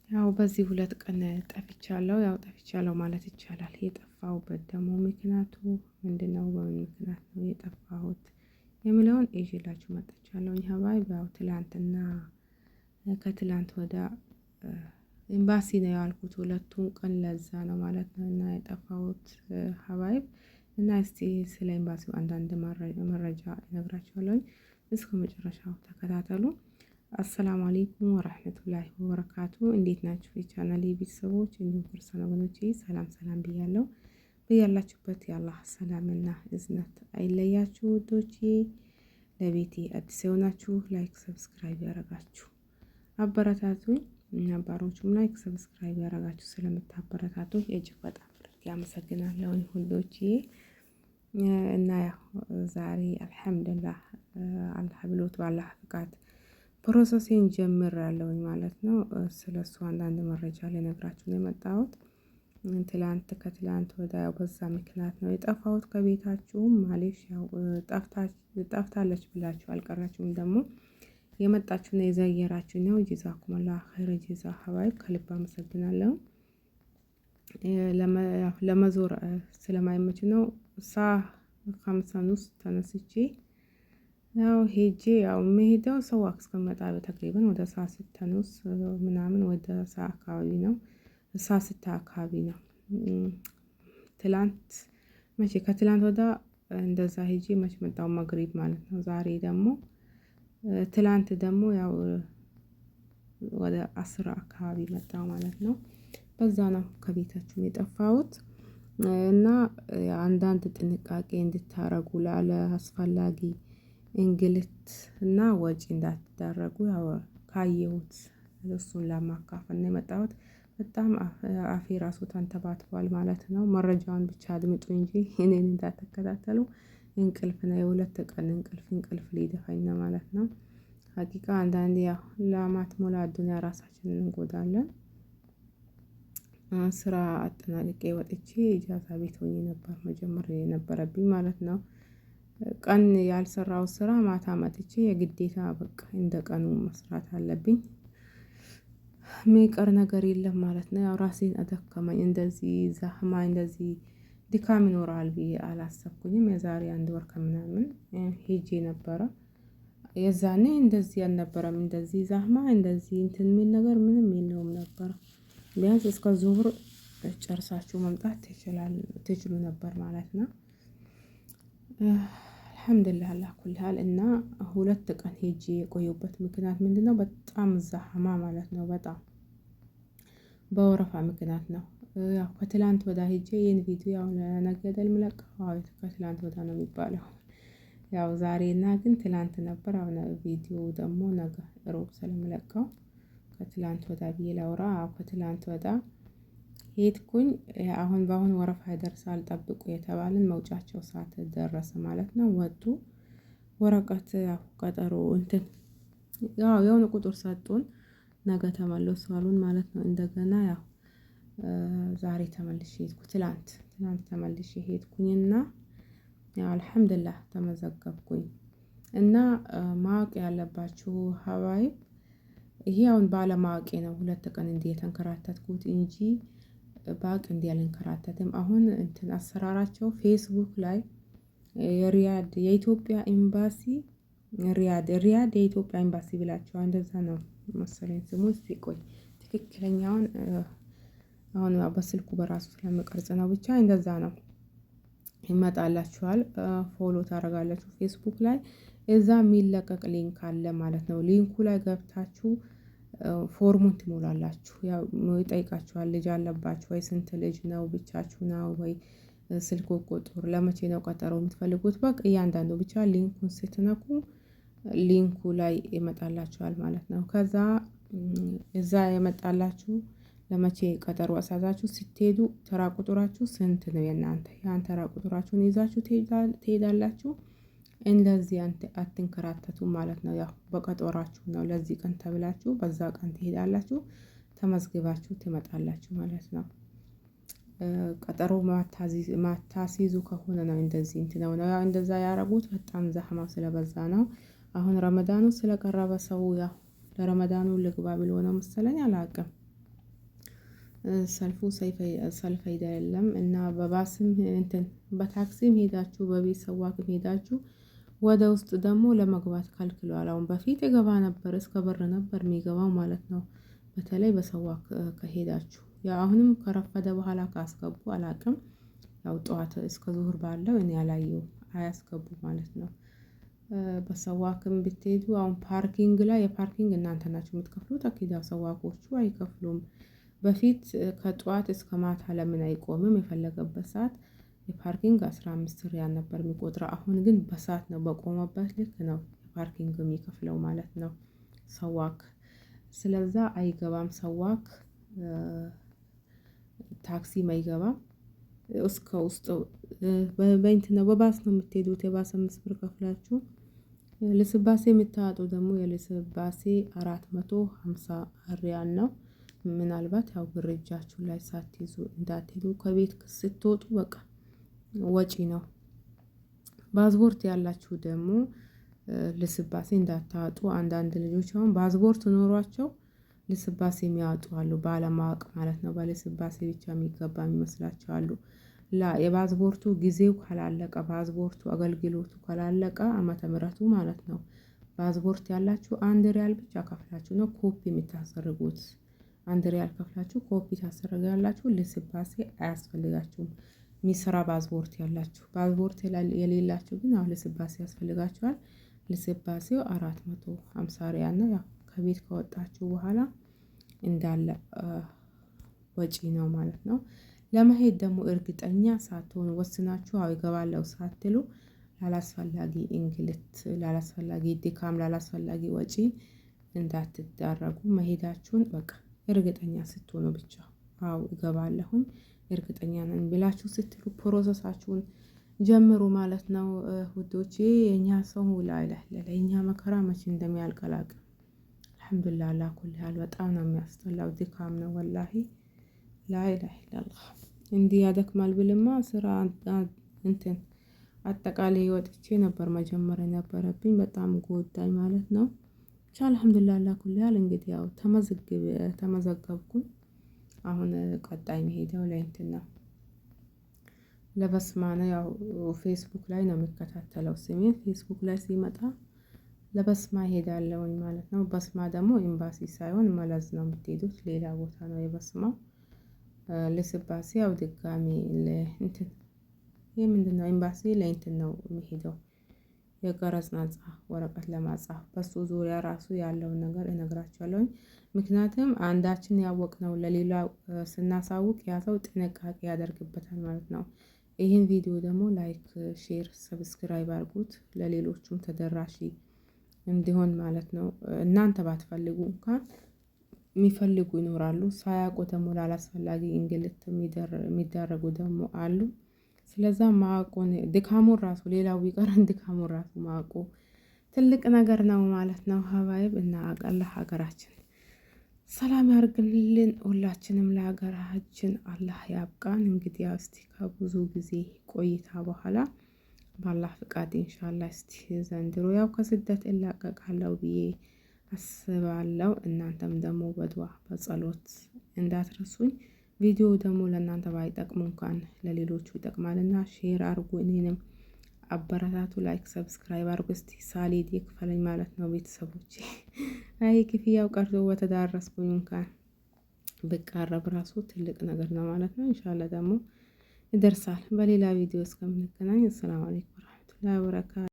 ያው በዚህ 2 ቀን ጠፍቻለሁ። ያው ጠፍቻለሁ ማለት ይቻላል። የጠፋሁበት ደግሞ ምክንያቱ ምንድነው? በምን ምክንያት ነው የጠፋሁት የሚለውን ይዤላችሁ መጥቻለሁ። ሀባይብ ያው ትላንትና ከትላንት ወዳ ኤምባሲ ነው ያልኩት። 2 ቀን ለዛ ነው ማለት ነው እና የጠፋሁት ሀባይብ እና እስቲ ስለ ኤምባሲው አንዳንድ መረጃ እነግራችኋለሁ። እስከ መጨረሻው ተከታተሉ። አሰላሙ አለይኩም ወራህመቱላሂ ወበረካቱ። እንዴት ናችሁ የቻናሌ ቤተሰቦች እንዲሁም ክርስቲያን ወገኖቼ ሰላም ሰላም ብያለሁ። በያላችሁበት የአላህ ሰላምና እዝነት አይለያችሁ ውዶቼ። ለቤቴ አዲስ የሆናችሁ ላይክ ሰብስክራይብ ያደረጋችሁ አበረታቱኝ። ነባሮቹም ላይክ ሰብስክራይብ ያደረጋችሁ ስለምታበረታቱኝ እጅግ በጣም አድርጌ አመሰግናለሁ ውዶቼ። እና ያው ዛሬ አልሐምዱሊላህ አላህ ብሎት ባላህ ፍቃድ ፕሮሰሴን ጀምሬያለሁኝ ማለት ነው። ስለሱ አንዳንድ መረጃ ልነግራችሁ ነው የመጣሁት። ከትላንት ወዳ ያው በዛ ምክንያት ነው የጠፋሁት ከቤታችሁም ማሌሽ ያው ጠፍታለች ብላችሁ አልቀራችሁም። ደግሞ የመጣችሁና የዘየራችሁ ነው። ጀዛኩሙላህ ኸይረ ጀዛ ሀባይብ ከልብ አመሰግናለሁ። ለመዞር ስለማይመች ነው 5 ውስጥ ተነስቼ ያው ሄጄ ያው የምሄደው ሰው እስከመጣ ተቅሪበን ወደ ሳስተኑስ ምናምን ወደ አካባቢ ነው። ሳስታ አካባቢ ነው። ትላንት ከትላንት ወዳ እንደዛ ሄጄ መች መጣሁ መግሪብ ማለት ነው። ዛሬ ደግሞ ትላንት ደግሞ ያው ወደ 10 አካባቢ መጣሁ ማለት ነው። በዛ ነው ከቤታችሁ የጠፋሁት እና አንዳንድ ጥንቃቄ እንድታረጉ ላለ አስፈላጊ እንግልት እና ወጪ እንዳትዳረጉ ያው ካየሁት እሱን ለማካፈል ነው የመጣሁት። በጣም አፌ ራሱ ተንተባትቧል ማለት ነው። መረጃውን ብቻ አድምጡ እንጂ እኔን እንዳትከታተሉ። እንቅልፍ ነው የ2 ቀን እንቅልፍ ሊደፋኝ ነው ማለት ነው። ሀቂቃ አንዳንዴ ያው ለአማት ሞላ አዱንያ ራሳችንን እንጎዳለን። ስራ አጠናቅቄ ወጥቼ ኢጃዛ ቤት ሆኜ ነበር መጀመሪያ የነበረብኝ ማለት ነው። ቀን ያልሰራው ስራ ማታ መጥቼ የግዴታ በቃ እንደ ቀኑ መስራት አለብኝ። የሚቀር ነገር የለም ማለት ነው። ያው ራሴን አደከመኝ። እንደዚህ ዛህማ እንደዚህ ድካም ይኖራል ብዬ አላሰብኩኝም። የዛሬ 1 ወር ከምናምን ሄጄ ነበረ። የዛኔ እንደዚህ አልነበረም። እንደዚህ ዛህማ እንደዚህ እንትን የሚል ነገር ምንም የለውም ነበር። ቢያንስ እስከ ዙሁር ጨርሳችሁ መምጣት ትችሉ ነበር ማለት ነው። አልሐምዱሊላህ አላ ኩል ሀል እና 2 ቀን ሄጄ የቆየሁበት ምክንያት ምንድነው? በጣም ዛህማ ማለት ነው። በጣም በወረፋ ምክንያት ነው። ያው ከትላንት ወዳ ሄጄ ይሄን ቪዲዮ ያው ለነገ አይደል የምለቀው። ከትላንት ወዳ ነው የሚባለው። ያው ዛሬና ግን ትላንት ነበር። አሁን ቪዲዮ ደግሞ ነገ ሮብ ስለምለቀው ከትላንት ወዳ ብዬ ላውራ። ከትላንት ወዳ ሄድኩኝ። አሁን በአሁን ወረፋ ይደርሳል ጠብቁ የተባልን መውጫቸው ሰዓት ደረሰ ማለት ነው። ወጡ ወረቀት ያው ቀጠሮ እንትን ያው የሆነ ቁጥር ሰጡን። ነገ ተመለሱ አሉን ማለት ነው። እንደገና ያው ዛሬ ተመልሼ ሄድኩ። ትላንት ተመልሼ ሄድኩኝና ያው አልሐምዱሊላህ ተመዘገብኩኝ። እና ማወቅ ያለባችሁ ሀባይብ ይሄ አሁን ባለማወቄ ነው 2 ቀን እንዲህ የተንከራተትኩት እንጂ ባቅ እንዲህ አልንከራተትም። አሁን እንትን አሰራራቸው ፌስቡክ ላይ የሪያድ የኢትዮጵያ ኤምባሲ ሪያድ የኢትዮጵያ ኤምባሲ ብላችኋል። እንደዛ ነው መሰለኝ ስሙ። እስቲ ቆይ ትክክለኛውን አሁን በስልኩ በራሱ ስለምቀርጽ ነው። ብቻ እንደዛ ነው ይመጣላችኋል። ፎሎ ታደርጋላችሁ ፌስቡክ ላይ እዛ የሚለቀቅ ሊንክ አለ ማለት ነው። ሊንኩ ላይ ገብታችሁ ፎርሙን ትሞላላችሁ። ያው ይጠይቃችኋል ልጅ አለባችሁ ወይ? ስንት ልጅ ነው? ብቻችሁ ነው ወይ? ስልክ ቁጥር ለመቼ ነው ቀጠሮ የምትፈልጉት? በቃ እያንዳንዱ ብቻ ሊንኩን ስትነኩ ሊንኩ ላይ ይመጣላችኋል ማለት ነው። ከዛ እዛ የመጣላችሁ ለመቼ ቀጠሮ አሳዛችሁ ስትሄዱ ተራ ቁጥራችሁ ስንት ነው የእናንተ ያን ተራ ቁጥራችሁን ይዛችሁ ትሄዳላችሁ። እንደዚህ አትንከራተቱም ማለት ነው። ያው በቀጠሯችሁ ነው። ለዚህ ቀን ተብላችሁ በዛ ቀን ትሄዳላችሁ። ተመዝግባችሁ ትመጣላችሁ ማለት ነው። ቀጠሮ ማታሲዙ ከሆነ ነው እንደዚህ እንትን ነው ያው እንደዛ ያረጉት። በጣም ዛህማ ስለበዛ ነው። አሁን ረመዳኑ ስለቀረበ ሰው ያው ለረመዳኑ ልግባ ብሎ ነው መሰለኝ አላውቅም። ሰልፉ ሰልፍ አይደለም እና በባስም እንትን በታክሲም ሄዳችሁ በቤት ሰዋክም ሄዳችሁ ወደ ውስጥ ደግሞ ለመግባት ከልክለዋል። አሁን በፊት የገባ ነበር እስከ በር ነበር የሚገባው ማለት ነው። በተለይ በሰዋክ ከሄዳችሁ ያው አሁንም ከረፈደ በኋላ ካስገቡ አላቅም። ያው ጠዋት እስከ ዙሁር ባለው እኔ አላየሁም አያስገቡ ማለት ነው። በሰዋክም ብትሄዱ አሁን ፓርኪንግ ላይ የፓርኪንግ እናንተ ናችሁ የምትከፍሉት። አኪዳ ሰዋኮቹ አይከፍሉም። በፊት ከጠዋት እስከ ማታ ለምን አይቆምም? የፈለገበት ሰዓት የፓርኪንግ 15 ሪያል ነበር የሚቆጥረው። አሁን ግን በሰዓት ነው በቆመበት ልክ ነው የፓርኪንግ የሚከፍለው ማለት ነው ሰዋክ። ስለዛ አይገባም ሰዋክ ታክሲም አይገባም። እስከ ውስጥ በእንትን ነው በባስ ነው የምትሄዱት። የባስ 5 ብር ከፍላችሁ ልስባሴ የምታወጡ ደግሞ የልስባሴ 450 ሪያል ነው። ምናልባት ያው ብር እጃችሁ ላይ ሳትይዙ እንዳትሄዱ ከቤት ስትወጡ በቃ ወጪ ነው። ፓስፖርት ያላችሁ ደግሞ ልስባሴ እንዳታወጡ። አንዳንድ ልጆች አሁን ፓስፖርት ኖሯቸው ልስባሴ የሚያወጡ አሉ ባለማወቅ ማለት ነው። በልስባሴ ብቻ የሚገባ የሚመስላቸው አሉ። የፓስፖርቱ ጊዜው ካላለቀ ፓስፖርቱ አገልግሎቱ ካላለቀ ዓመተ ምህረቱ ማለት ነው። ፓስፖርት ያላችሁ 1 ሪያል ብቻ ከፍላችሁ ነው ኮፒ የምታስደርጉት። 1 ሪያል ከፍላችሁ ኮፒ ታስደርጋላችሁ። ልስባሴ አያስፈልጋችሁም። የሚሰራ ፓስፖርት ያላችሁ ፓስፖርት የሌላችሁ ግን አሁን ልስባሴ ያስፈልጋችኋል። ልስባሴው 450 ሪያል ነው። ያው ከቤት ከወጣችሁ በኋላ እንዳለ ወጪ ነው ማለት ነው። ለመሄድ ደግሞ እርግጠኛ ሳትሆኑ ወስናችሁ አዎ እገባለሁ ሳትሉ ላላስፈላጊ እንግልት፣ ላላስፈላጊ ድካም፣ ላላስፈላጊ ወጪ እንዳትዳረጉ መሄዳችሁን በቃ እርግጠኛ ስትሆኑ ብቻ አዎ እገባለሁኝ እርግጠኛ ነኝ ብላችሁ ስትሉ ፕሮሰሳችሁን ጀምሩ ማለት ነው ውዶቼ። የኛ ሰው ላይ የኛ መከራ መቼ እንደሚያልቅ አላውቅም። አልሐምዱሊላህ አላኩል ያህል በጣም ነው የሚያስጠላው። ድካም ነው ወላሂ ላኢላሀ ኢለላህ። እንዲህ ያደክማል ብልማ ስራ እንትን አጠቃላይ ወጥቼ ነበር መጀመሪያ የነበረብኝ። በጣም ጎዳኝ ማለት ነው። ብቻ አልሐምዱሊላህ አላኩል ያህል እንግዲህ ያው ተመዘገብኩኝ። አሁን ቀጣይ መሄደው ላይ እንትን ነው ለበስማ ነው። ያው ፌስቡክ ላይ ነው የሚከታተለው ስሜን። ፌስቡክ ላይ ሲመጣ ለበስማ ሄዳለሁኝ ማለት ነው። በስማ ደግሞ ኤምባሲ ሳይሆን መለዝ ነው የምትሄዱት፣ ሌላ ቦታ ነው የበስማው። ልስባሴ ያው ድጋሚ እንትን ይሄ ምንድነው ኤምባሲ ላይ እንትን ነው የሚሄደው የቀረጽ ነጻ ወረቀት ለማጻፍ በሱ ዙሪያ ራሱ ያለውን ነገር እነግራችኋለሁ። ምክንያቱም አንዳችን ያወቅነው ለሌላ ስናሳውቅ ያ ሰው ጥንቃቄ ያደርግበታል ማለት ነው። ይህን ቪዲዮ ደግሞ ላይክ፣ ሼር፣ ሰብስክራይብ አድርጉት ለሌሎቹም ተደራሽ እንዲሆን ማለት ነው። እናንተ ባትፈልጉ እንኳን የሚፈልጉ ይኖራሉ። ሳያውቁ ደግሞ ላላስፈላጊ እንግልት የሚዳረጉ ደግሞ አሉ። ስለዛ ማወቁን ድካሙን ራሱ ሌላው ቢቀረን ድካሙን ራሱ ማወቁ ትልቅ ነገር ነው ማለት ነው። ሀባይብ እና አላህ ሀገራችን ሰላም ያርግልን። ሁላችንም ለሀገራችን አላህ ያብቃን። እንግዲህ እስቲ ከብዙ ጊዜ ቆይታ በኋላ በአላህ ፍቃድ ኢንሻአላህ እስቲ ዘንድሮ ያው ከስደት እላቀቃለሁ ብዬ አስባለሁ። እናንተም ደግሞ በዱዓ በጸሎት እንዳትረሱኝ። ቪዲዮ ደግሞ ለእናንተ ባይጠቅሙ እንኳን ለሌሎቹ ይጠቅማልና ሼር አርጉ። እኔንም አበረታቱ። ላይክ ሰብስክራይብ አርጉ። እስቲ ሳሊድ ይክፈለኝ ማለት ነው ቤተሰቦቼ። አይ ክፍያው ቀርቶ በተዳረስኩኝ እንኳን ብቃረብ ራሱ ትልቅ ነገር ነው ማለት ነው። ኢንሻአላህ ደግሞ ይደርሳል። በሌላ ቪዲዮ እስከምንገናኝ ሰላም አለይኩም ወራህመቱላሂ ወበረካቱ።